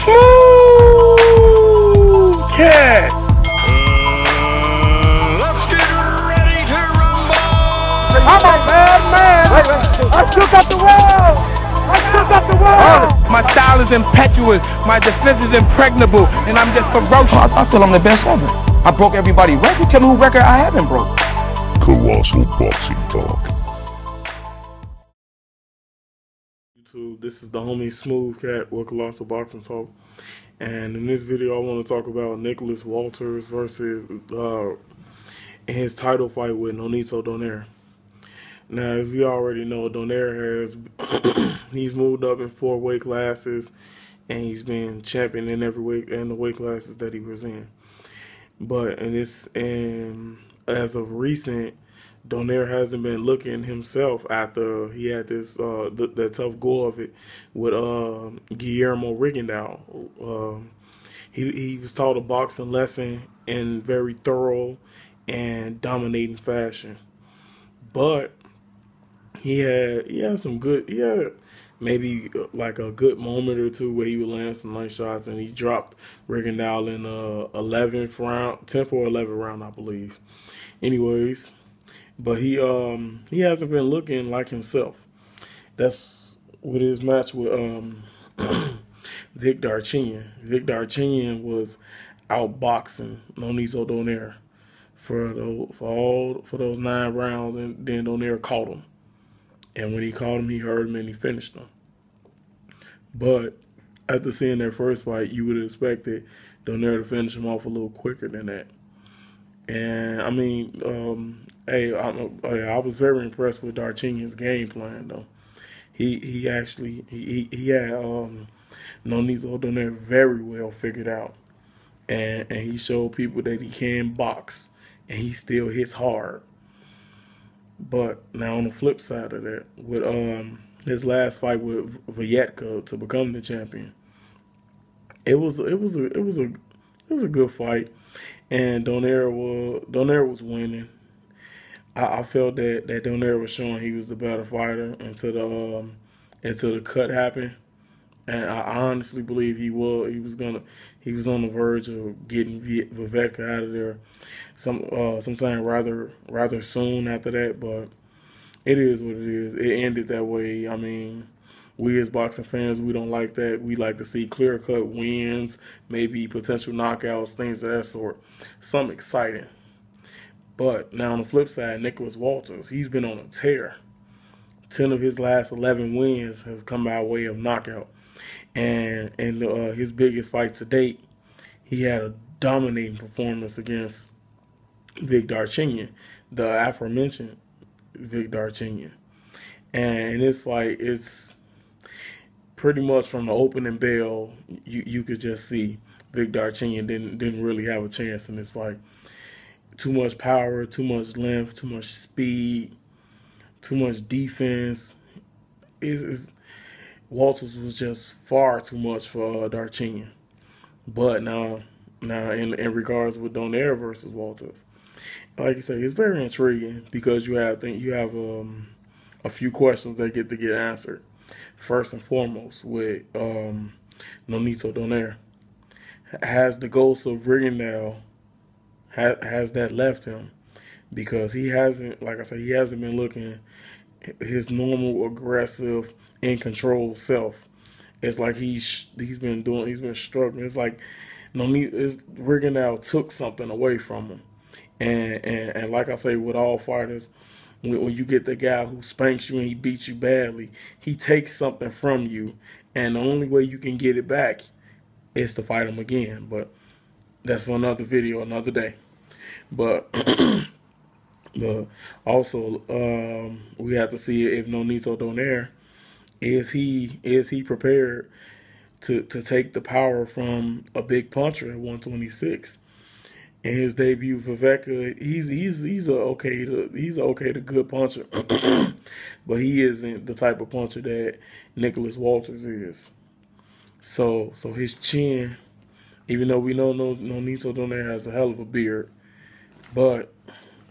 Woo! Cat! Let's get ready to rumble! I'm a bad man! I took up the world! I took up the world! My style is impetuous, my defense is impregnable, and I'm just ferocious. I feel I'm the best ever. I broke everybody's record. Tell me who record I haven't broke. Colossal Boxing Talk. YouTube, this is the homie Smooth Cat with Colossal Boxing Talk, and in this video I want to talk about Nicholas Walters versus his title fight with Nonito Donaire. Now, as we already know, Donaire has he's moved up in 4 weight classes, and he's been champion in every weight in the weight classes that he was in. But as of recent, Donaire hasn't been looking himself after he had this that tough go of it with Guillermo Rigondeaux. He was taught a boxing lesson in very thorough and dominating fashion, but he had some good maybe like a good moment or two where he would land some nice shots, and he dropped Rigondeaux in 11th round, 10th or 11th round, I believe. Anyways, but he hasn't been looking like himself. That's with his match with Vic Darchinyan. Vic Darchinyan was outboxing Nonito Donaire for those 9 rounds, and then Donaire caught him. And when he caught him, he hurt him and he finished him. But after seeing that first fight, you would have expected Donaire to finish him off a little quicker than that. And I mean, I was very impressed with Darchinyan's game plan, though. He had Nonito Donaire very well figured out, and he showed people that he can box, and he still hits hard. But now on the flip side of that, with his last fight with Viatka to become the champion, it was a good fight, and Donaire was winning. I felt that Donaire was showing he was the better fighter until the cut happened, and I honestly believe he was on the verge of getting Viatka out of there sometime rather soon after that. But it is what it is. It ended that way. I mean, we as boxing fans, we don't like that. We like to see clear-cut wins, maybe potential knockouts, things of that sort. Something exciting. But now on the flip side, Nicholas Walters, he's been on a tear. 10 of his last 11 wins have come by way of knockout. And in his biggest fight to date, he had a dominating performance against Vic Darchinyan, the aforementioned Vic Darchinyan. And in this fight, it's pretty much from the opening bell, you could just see Vic Darchinyan didn't really have a chance in this fight. Too much power, too much length, too much speed, too much defense. Walters was just far too much for Darchinyan. But now in regards with Donaire versus Walters, like you say, it's very intriguing because you have a few questions that get answered. First and foremost, with Nonito Donaire, has the ghost of Rigondeaux has that left him? Because he hasn't, like I said, he hasn't been looking his normal aggressive, in control self. It's like he's been struggling. It's like Rigondeaux took something away from him. And like I say, with all fighters, when you get the guy who spanks you and he beats you badly, he takes something from you, and the only way you can get it back is to fight him again. But that's for another video, another day. But also, we have to see if Nonito Donaire is he prepared to take the power from a big puncher at 126. In his debut for Viatka, he's a okay to good puncher, but he isn't the type of puncher that Nicholas Walters is. So his chin, even though we know Nonito Donaire has a hell of a beard, but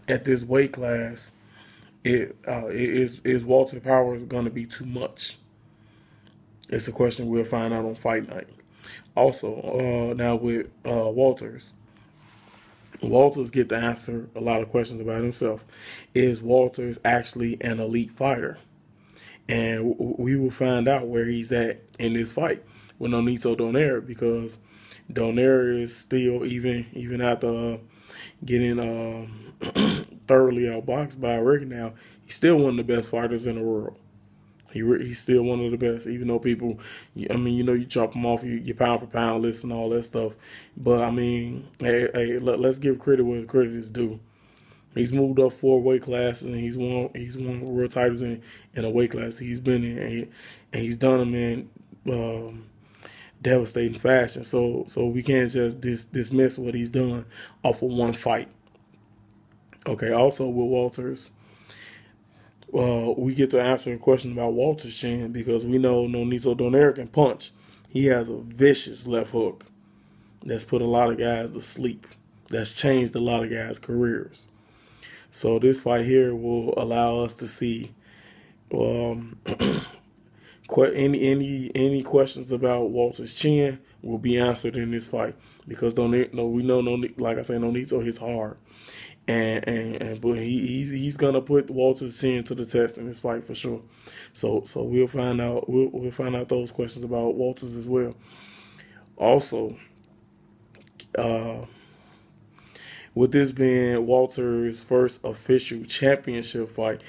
at this weight class, is Walter Powers going to be too much? It's a question we'll find out on fight night. Also, now with Walters get to answer a lot of questions about himself. Is Walters actually an elite fighter? And we will find out where he's at in this fight with Nonito Donaire, because Donaire is still, even after getting thoroughly outboxed by Rick now, he's still one of the best fighters in the world. He's still one of the best, even though people, I mean, you know, you chop him off, you pound for pound list and all that stuff. But I mean, hey, let's give credit where credit is due. He's moved up 4 weight classes, and he's won world titles in a weight class he's been in, and he's done them in devastating fashion. So we can't just dismiss what he's done off of one fight. Okay. Also with Walters, we get to answer a question about Walter's chin, because we know Nonito Donaire can punch. He has a vicious left hook that's put a lot of guys to sleep. That's changed a lot of guys' careers. So this fight here will allow us to see any questions about Walter's chin will be answered in this fight, because we know, like I say, Nonito hits hard. But he's gonna put Walter's chin to the test in this fight for sure. So we'll find out those questions about Walters as well. Also, with this being Walter's first official championship fight,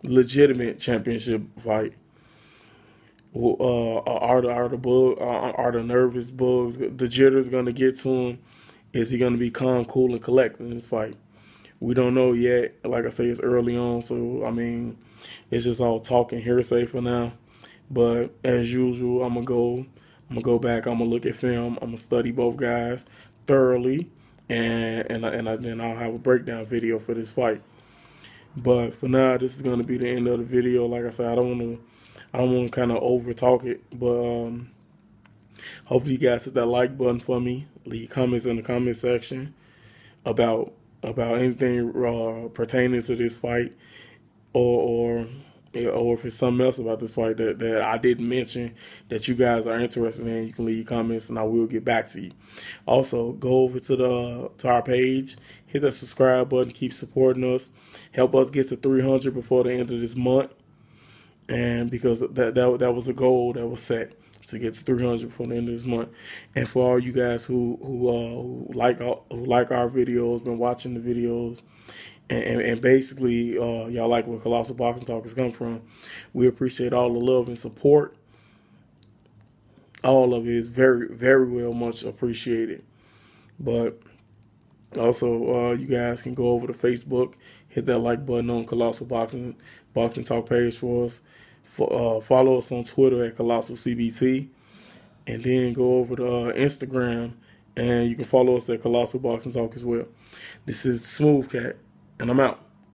legitimate championship fight, are the nervous bugs, the jitters gonna get to him? Is he going to be calm, cool, and collected in this fight? We don't know yet. Like I say, it's early on, so, I mean, it's just all talk and hearsay for now. But as usual, I'm gonna go back. I'm gonna look at film. I'm gonna study both guys thoroughly, and then I'll have a breakdown video for this fight. But for now, this is gonna be the end of the video. Like I said, I don't want to kind of over talk it, but hopefully you guys hit that like button for me. Leave comments in the comment section about anything pertaining to this fight, or if it's something else about this fight that I didn't mention that you guys are interested in. You can leave comments and I will get back to you. Also, go over to our page, hit that subscribe button, keep supporting us, help us get to 300 before the end of this month. And because that was a goal that was set, to get to 300 before the end of this month. And for all you guys who like our videos, been watching the videos, and basically y'all like where Colossal Boxing Talk has come from, we appreciate all the love and support. All of it is very, very well much appreciated. But also, you guys can go over to Facebook, hit that like button on Colossal Boxing Talk page for us. Follow us on Twitter at Colossal CBT, and then go over to Instagram, and you can follow us at Colossal Boxing Talk as well. This is Smooth Cat, and I'm out.